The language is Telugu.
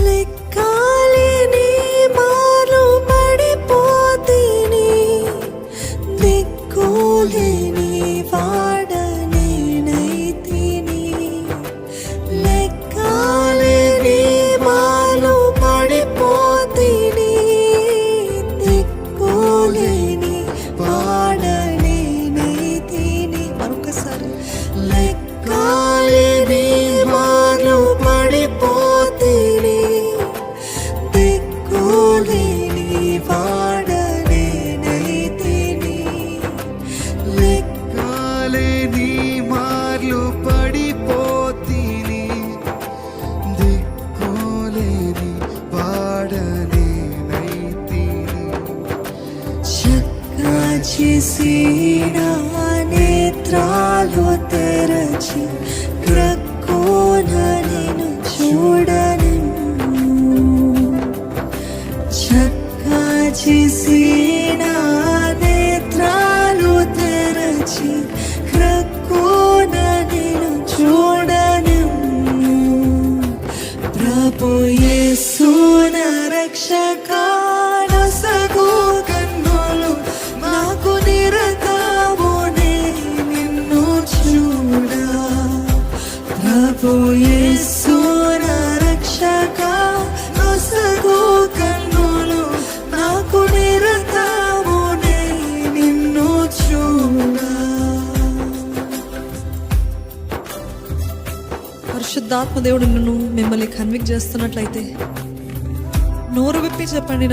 లెక్కాలేని మారు పడిపోతిని, దిక్కులేని వాడనేనైతిని. లెక్కాలేని మారు పడిపోతిని, దిక్కులేని వాడనేనైతిని. మరొకసారి లెక్కాలేని మారు పడిపోతిని, దిక్కులేని వాడనేనైతిని. లెక్కాలేని మార్లు పడిపోతిని, దిక్కులేని వాడనేనైతిని. చక్కా చేసిన నేత్రాలు తెరచి క్రక్కున నిన్ను చూడనిమ్ము. చక్కా చేసిన నేత్రాలు తెరచి క్రక్కున నిన్ను చూడనిమ్ము. ప్రభు యేసు నా రక్షకా, నొసగు కన్నులు నాకు నిరతమునే నిన్ను చూడ. ప్రభు యేసు నా రక్షకా, నొసగు కన్నులు నాకు నిరతమునే నిన్ను చూడ. పరిశుద్ధాత్మ దేవుడు మిమ్మల్ని కన్విక్ట్ చేస్తున్నట్లయితే నోరు విప్పి చెప్పండి.